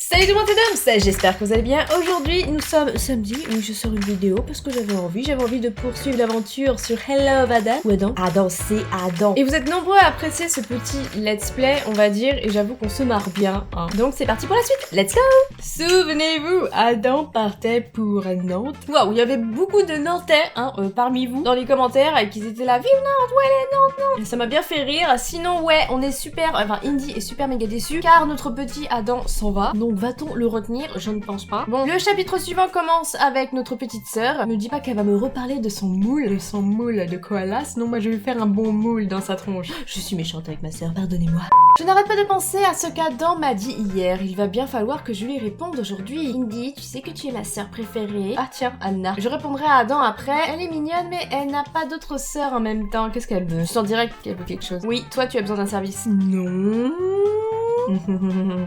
Salut tout le monde, c'est Dams, j'espère que vous allez bien. Aujourd'hui, nous sommes samedi où je sors une vidéo parce que j'avais envie de poursuivre l'aventure sur Hello Adam. Ou Adam. Adam, c'est Adam. Et vous êtes nombreux à apprécier ce petit let's play, on va dire, et j'avoue qu'on se marre bien. Hein. Donc c'est parti pour la suite, let's go. Souvenez-vous, Adam partait pour Nantes. Waouh, il y avait beaucoup de Nantais parmi vous dans les commentaires et qu'ils étaient là, vive Nantes, ouais les Nantes, non. Et ça m'a bien fait rire, sinon ouais, on est super, enfin Indy est super méga déçu car notre petit Adam s'en va. Donc va-t-on le retenir? Je ne pense pas. Bon, le chapitre suivant commence avec notre petite sœur. Ne dis pas qu'elle va me reparler de son moule de koala, sinon moi je vais faire un bon moule dans sa tronche. Je suis méchante avec ma sœur, pardonnez-moi. Je n'arrête pas de penser à ce qu'Adam m'a dit hier. Il va bien falloir que je lui réponde aujourd'hui. Indy, tu sais que tu es ma sœur préférée. Ah tiens, Anna. Je répondrai à Adam après. Elle est mignonne, mais elle n'a pas d'autre sœur en même temps. Qu'est-ce qu'elle veut? Je sens direct qu'elle veut quelque chose. Oui, toi tu as besoin d'un service. Non.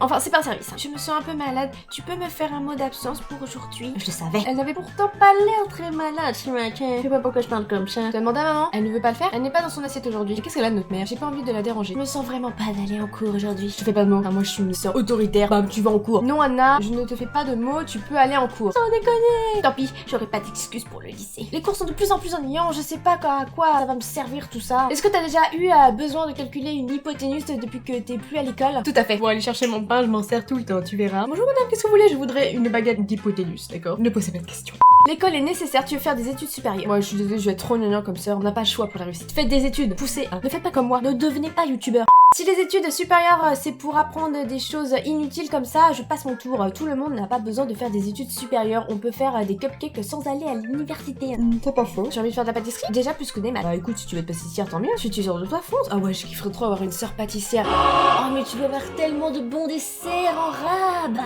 Enfin, c'est pas un service. Je me sens un peu malade. Tu peux me faire un mot d'absence pour aujourd'hui? Je le savais. Elle n'avait pourtant pas l'air très malade ce matin. Je sais pas pourquoi je parle comme ça. Tu as demandé à maman? Elle ne veut pas le faire? Elle n'est pas dans son assiette aujourd'hui. Qu'est-ce qu'elle a de notre mère? J'ai pas envie de la déranger. Je me sens vraiment pas d'aller en cours aujourd'hui. Je te fais pas de mots. Ah, moi je suis une sœur autoritaire. Bam, tu vas en cours. Non Anna, je ne te fais pas de mots. Tu peux aller en cours. Sans déconner. Tant pis, j'aurai pas d'excuses pour le lycée. Les cours sont de plus en plus ennuyants. Je sais pas à quoi ça va me servir tout ça. Est-ce que t'as déjà eu besoin de calculer une hypoténuse depuis que t'es plus à l'école? Tout à fait. Pour aller chercher mon pain, je m'en sers tout le temps, tu verras. Bonjour madame, qu'est-ce que vous voulez? Je voudrais une baguette d'hypoténuse, d'accord? Ne posez pas de questions. L'école est nécessaire, tu veux faire des études supérieures. Moi, je suis désolée, je vais être trop gnangnan comme ça, on n'a pas le choix pour la réussite. Faites des études, poussez, hein. Ne faites pas comme moi, ne devenez pas youtubeur. Si les études supérieures, c'est pour apprendre des choses inutiles comme ça, je passe mon tour. Tout le monde n'a pas besoin de faire des études supérieures. On peut faire des cupcakes sans aller à l'université. T'as pas faux. J'ai envie de faire de la pâtisserie. Déjà plus que des maths. Bah écoute, si tu veux être pâtissière, tant mieux. Si tu sors de toi, fonce. Ah ouais, je kifferais trop avoir une sœur pâtissière. Oh, mais tu dois avoir tellement de bons desserts en rab.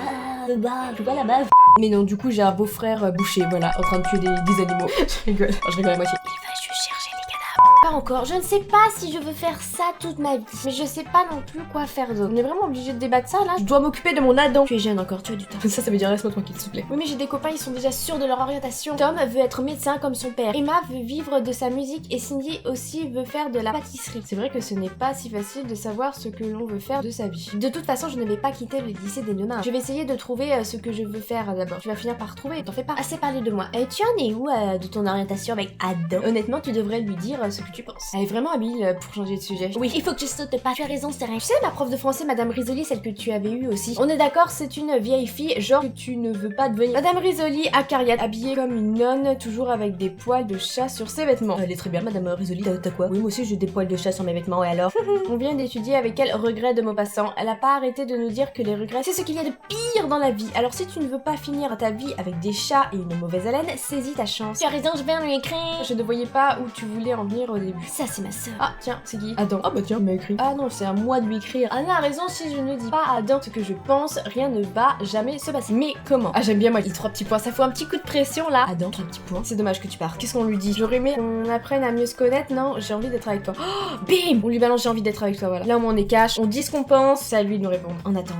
Je vois la bave. Mais non, du coup, j'ai un beau-frère boucher, voilà, en train de tuer des animaux. Je rigole à moitié. Il va juste chercher les cadavres. Pas encore. Je ne sais pas si je veux faire ça toute ma vie. Mais je sais pas non plus quoi faire d'autre. On est vraiment obligé de débattre ça là. Je dois m'occuper de mon Adam. Tu es jeune encore, tu as du temps. Ça veut dire laisse-moi tranquille, s'il te plaît. Oui, mais j'ai des copains, ils sont déjà sûrs de leur orientation. Tom veut être médecin comme son père. Emma veut vivre de sa musique et Cindy aussi veut faire de la pâtisserie. C'est vrai que ce n'est pas si facile de savoir ce que l'on veut faire de sa vie. De toute façon, je ne vais pas quitter le lycée dès demain. Je vais essayer de trouver ce que je veux faire d'abord. Tu vas finir par trouver, t'en fais pas. Assez parlé de moi. Tu en es où de ton orientation avec Adam? Honnêtement, tu devrais lui dire ce que tu penses. Elle est vraiment habile pour changer de sujet. Oui, il faut que je saute pas. Tu as raison, c'est rien. Tu sais, ma prof de français, Madame Risoli, celle que tu avais eue aussi. On est d'accord, c'est une vieille fille, genre que tu ne veux pas devenir. Madame Risoli, acariate, habillée comme une nonne, toujours avec des poils de chat sur ses vêtements. Elle est très bien, Madame Risoli. T'as quoi? Oui, moi aussi j'ai des poils de chat sur mes vêtements, et alors? On vient d'étudier avec elle regret de Maupassant. Elle a pas arrêté de nous dire que les regrets, c'est ce qu'il y a de pire dans la vie. Alors si tu ne veux pas finir ta vie avec des chats et une mauvaise haleine, saisis ta chance. Tu as raison, je vais lui écrire. Je ne voyais pas où tu voulais en venir au début. Ça, c'est ma sœur. Ah, tiens, c'est qui? Adam. Ah bah tiens, il m'a écrit. Ah non, c'est à moi de lui écrire. Anna a raison, si je ne dis pas à Adam ce que je pense, rien ne va jamais se passer. Mais comment? Ah, j'aime bien moi, les 3 petits points, ça fait un petit coup de pression là. Adam, 3 petits points. C'est dommage que tu partes. Qu'est-ce qu'on lui dit? J'aurais aimé qu'on apprenne à mieux se connaître, non? J'ai envie d'être avec toi. Oh, bim! On lui balance, j'ai envie d'être avec toi, voilà. Là au moins on est cash, on dit ce qu'on pense, c'est à lui de nous répondre. En attente.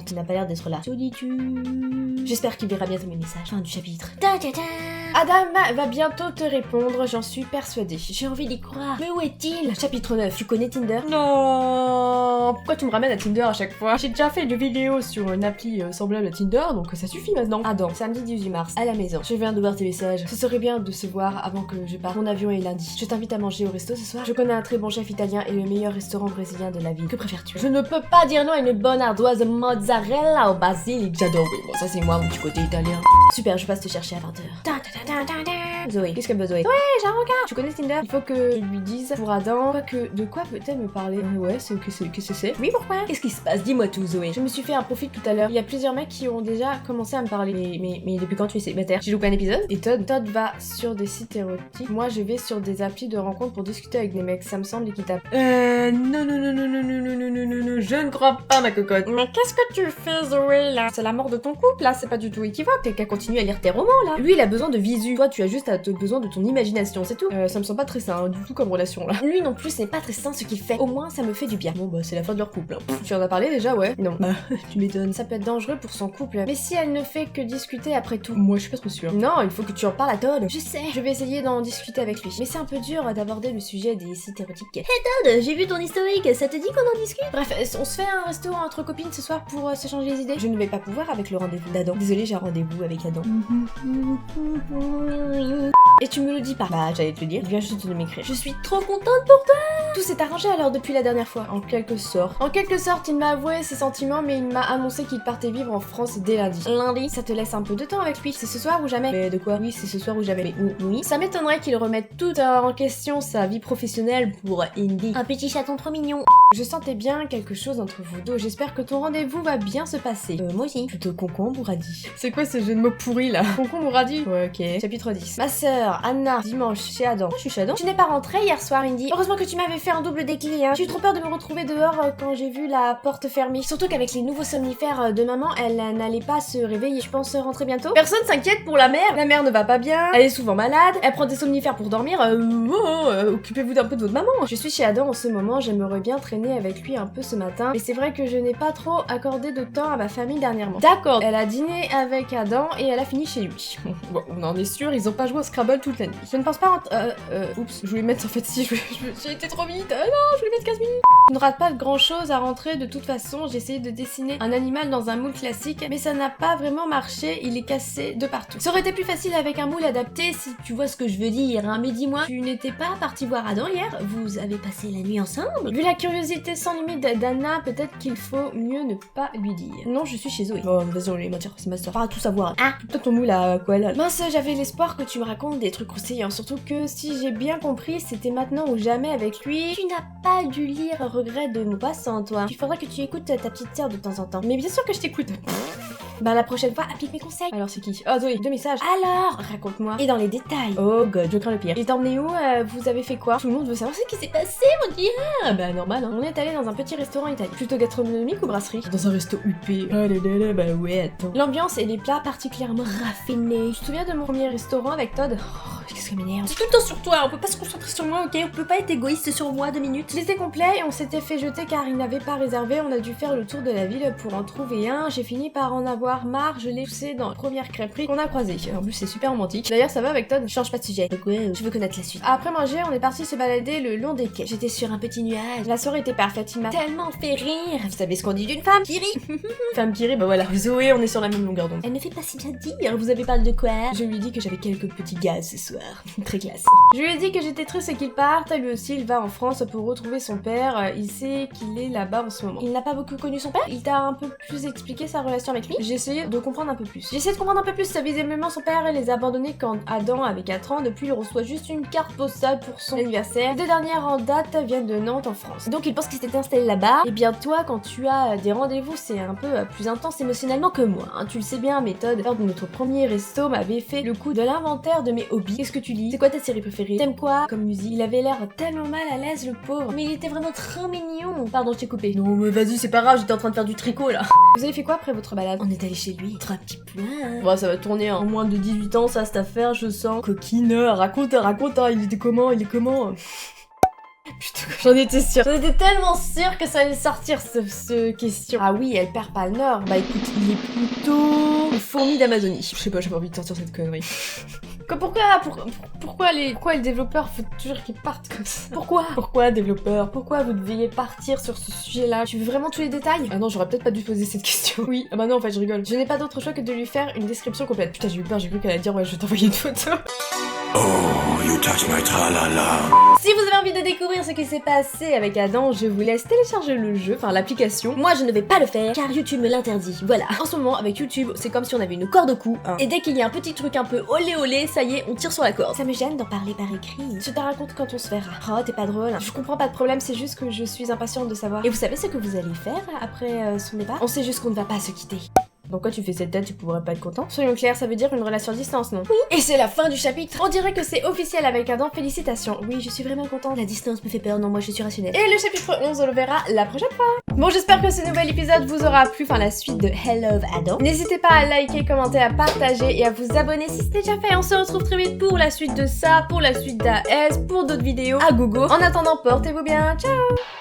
Il n'a pas l'air d'être là. Solitude. J'espère qu'il verra bientôt mes messages. Fin du chapitre. Adam va bientôt te répondre, j'en suis persuadée. J'ai envie d'y croire. Mais où est-il? Chapitre 9, tu connais Tinder? Non. Pourquoi tu me ramènes à Tinder à chaque fois? J'ai déjà fait une vidéo sur une appli semblable à Tinder, donc ça suffit maintenant. Adam, samedi 18 mars, à la maison. Je viens de voir tes messages. Ce serait bien de se voir avant que je parte. Mon avion est lundi. Je t'invite à manger au resto ce soir. Je connais un très bon chef italien et le meilleur restaurant brésilien de la ville. Que préfères-tu? Je ne peux pas dire non à une bonne ardoise mozzarella au basilic. J'adore, oui, bon ça c'est moi, mon petit côté italien. Super, je passe te chercher à 20h. Zoé, qu'est-ce qu'elle veut Zoé? Ouais, j'ai un regard. Tu connais Tinder? Il faut que je lui dise pour Adam de quoi peut-elle me parler? Ouais, qu'est-ce que c'est? Oui, pourquoi? Qu'est-ce qui se passe? Dis-moi tout, Zoé. Je me suis fait un profil tout à l'heure. Il y a plusieurs mecs qui ont déjà commencé à me parler. Mais depuis quand tu es célibataire? J'ai loupé un épisode. Et Todd va sur des sites érotiques. Moi, je vais sur des applis de rencontres pour discuter avec des mecs. Ça me semble équitable. Non, je ne crois pas, ma cocotte. Mais qu'est-ce que tu fais, Zoé, là? C'est la mort de ton couple, là. C'est pas du tout équivoque. T'as qu'à continuer à lire tes romans, là. Lui, il a besoin de visu. Toi, tu as juste t'as besoin de ton imagination, c'est tout. Ça me semble pas très sain, du tout comme relation là. Lui non plus, c'est pas très sain ce qu'il fait. Au moins, ça me fait du bien. Bon bah, c'est la fin de leur couple. Hein. Tu en as parlé déjà, ouais? Non. Bah, tu m'étonnes. Ça peut être dangereux pour son couple. Mais si elle ne fait que discuter après tout. Moi, je suis pas trop sûre. Non, il faut que tu en parles à Todd. Je sais, je vais essayer d'en discuter avec lui. Mais c'est un peu dur d'aborder le sujet des sites érotiques. Hey Todd, j'ai vu ton historique, ça te dit qu'on en discute? Bref, on se fait un resto entre copines ce soir pour s'échanger les idées. Je ne vais pas pouvoir avec le rendez-vous d'Adam. Désolée, j'ai un rendez-vous avec Adam. Et tu me le dis pas. Bah, j'allais te le dire. Viens juste de m'écrire. Je suis trop contente pour toi. Tout s'est arrangé alors depuis la dernière fois. En quelque sorte. En quelque sorte, il m'a avoué ses sentiments, mais il m'a annoncé qu'il partait vivre en France dès lundi. Lundi, ça te laisse un peu de temps avec lui. C'est ce soir ou jamais? Mais de quoi? Oui, c'est ce soir ou jamais. Mais oui. Ça m'étonnerait qu'il remette tout en question sa vie professionnelle pour Indy. Un petit chaton trop mignon. Je sentais bien quelque chose entre vous deux. J'espère que ton rendez-vous va bien se passer. Moi aussi. Plutôt concombre ou radis? C'est quoi ce jeu de mots pourri là? Concombre ou radis? Ouais, ok. Chapitre 10. Ma sœur, Anna, dimanche, chez Adam. Je suis chez Adam. Tu n'es pas rentrée hier soir, Indy. Heureusement que tu m'avais fait un double déclin, hein. J'ai eu trop peur de me retrouver dehors quand j'ai vu la porte fermée. Surtout qu'avec les nouveaux somnifères de maman, elle n'allait pas se réveiller. Je pense rentrer bientôt. Personne s'inquiète pour la mère. La mère ne va pas bien. Elle est souvent malade. Elle prend des somnifères pour dormir. Occupez-vous d'un peu de votre maman. Je suis chez Adam en ce moment. J'aimerais bien traîner avec lui un peu ce matin. Mais c'est vrai que je n'ai pas trop accordé de temps à ma famille dernièrement. D'accord. Elle a dîné avec Adam et elle a fini chez lui. Bon, on en est sûr, ils ont pas joué au Scrabble toute la nuit. Je ne pense pas oups, je voulais mettre en fait si j'ai été trop vite. Non, je voulais mettre 15 minutes. Je ne rate pas grand chose à rentrer de toute façon. J'ai essayé de dessiner un animal dans un moule classique, mais ça n'a pas vraiment marché. Il est cassé de partout. Ça aurait été plus facile avec un moule adapté si tu vois ce que je veux dire. Hein. Mais dis-moi, tu n'étais pas parti voir Adam hier? Vous avez passé la nuit ensemble? Vu la curiosité sans limite d'Anna, peut-être qu'il faut mieux ne pas lui dire. Non, je suis chez Zoé. Oh, vas-y, on lui mentir, c'est ma soeur. Pas à tout savoir. Ah, toi ton moule à quoi là? Mince, j'avais l'espoir que tu me racontes des trucs croustillants. Surtout que si j'ai bien compris, c'était maintenant ou jamais avec lui. Tu n'as pas dû lire Regret de Maupassant, toi. Il faudra que tu écoutes ta petite sœur de temps en temps. Mais bien sûr que je t'écoute. Bah la prochaine fois, applique mes conseils. Alors c'est qui? Oh Zoé, 2 messages. Alors, raconte-moi. Et dans les détails. Oh god, je crains le pire. Il t'a emmené où? Vous avez fait quoi? Tout le monde veut savoir ce qui s'est passé, mon dieu. Bah normal, hein. On est allé dans un petit restaurant italien. Plutôt gastronomique ou brasserie? Dans un resto huppé. Oh là là, bah ouais, attends. L'ambiance et les plats particulièrement raffinés. Tu te souviens de mon premier restaurant avec Todd? Qu'est-ce que m'énerve? C'est tout le temps sur toi, on peut pas se concentrer sur moi, ok? On peut pas être égoïste sur moi 2 minutes. Il était complet et on s'était fait jeter car il n'avait pas réservé. On a dû faire le tour de la ville pour en trouver un. J'ai fini par en avoir marre, je l'ai poussé dans la première crêperie qu'on a croisée. En plus, c'est super romantique. D'ailleurs, ça va avec Todd? Change pas de sujet. Donc ouais, je veux connaître la suite. Après manger, on est parti se balader le long des quais. J'étais sur un petit nuage. La soirée était parfaite, il m'a tellement fait rire. Vous savez ce qu'on dit d'une femme qui rit? Femme qui rit, bah voilà. Zoé, on est sur la même longueur d'onde. Elle ne fait pas si bien dire. Vous avez parlé de quoi? Je lui ai dit que j'avais quelques petits gaz ce soir. Très classe. Je lui ai dit que j'étais triste qu'il parte. Lui aussi, il va en France pour retrouver son père. Il sait qu'il est là-bas en ce moment. Il n'a pas beaucoup connu son père? Il t'a un peu plus expliqué sa relation avec lui? J'ai essayé de comprendre un peu plus. J'ai essayé de comprendre un peu plus. Visiblement, son père les a abandonnés quand Adam avait 4 ans. Depuis, il reçoit juste une carte postale pour son anniversaire. Les 2 dernières en date viennent de Nantes en France. Donc, il pense qu'il s'était installé là-bas. Et bien, toi, quand tu as des rendez-vous, c'est un peu plus intense émotionnellement que moi. Hein. Tu le sais bien, méthode. Lors de notre premier resto, m'avait fait le coup de l'inventaire de mes hobbies. Qu'est-ce que tu lis? C'est quoi ta série préférée? T'aimes quoi comme musique? Il avait l'air tellement mal à l'aise, le pauvre. Mais il était vraiment trop mignon. Pardon, je t'ai coupé. Non, mais vas-y, c'est pas grave, j'étais en train de faire du tricot là. Vous avez fait quoi après votre balade? On est allé chez lui. Trop un petit peu. Bon, ça va tourner en moins de 18 ans, ça, cette affaire, je sens. Coquine, raconte, hein, il était comment? Il est comment? Putain, j'en étais sûre. J'en étais tellement sûre que ça allait sortir ce question. Ah oui, elle perd pas le nord. Bah écoute, il est plutôt une fourmi d'Amazonie. Je sais pas, j'avais envie de sortir cette connerie. Pourquoi les développeurs faut toujours qu'ils partent comme ça? Pourquoi développeurs? Pourquoi vous deviez partir sur ce sujet-là? Tu veux vraiment tous les détails? Ah non, j'aurais peut-être pas dû poser cette question. Oui, ah bah non, en fait, je rigole. Je n'ai pas d'autre choix que de lui faire une description complète. Putain, j'ai eu peur, j'ai cru qu'elle allait dire ouais, je vais t'envoyer une photo. Oh, you touch my tralala. Si vous avez envie de découvrir ce qui s'est passé avec Adam, je vous laisse télécharger le jeu, enfin l'application. Moi, je ne vais pas le faire car YouTube me l'interdit. Voilà. En ce moment, avec YouTube, c'est comme si on avait une corde au cou. Hein. Et dès qu'il y a un petit truc un peu olé olé, ça y est, on tire sur la corde. Ça me gêne d'en parler par écrit. Je te raconte quand on se verra. Oh, t'es pas drôle. Je comprends pas de problème, c'est juste que je suis impatiente de savoir. Et vous savez ce que vous allez faire après son départ? On sait juste qu'on ne va pas se quitter. Pourquoi tu fais cette tête, tu pourrais pas être content? Soyons clairs, ça veut dire une relation à distance, non? Oui. Et c'est la fin du chapitre. On dirait que c'est officiel avec Adam, félicitations. Oui, je suis vraiment contente. La distance me fait peur, non, moi je suis rationnelle. Et le chapitre 11, on le verra la prochaine fois. Bon, j'espère que ce nouvel épisode vous aura plu, enfin la suite de Hello Adam. N'hésitez pas à liker, commenter, à partager et à vous abonner si c'est déjà fait. On se retrouve très vite pour la suite de ça, pour la suite d'AS, pour d'autres vidéos à gogo. En attendant, portez-vous bien, ciao!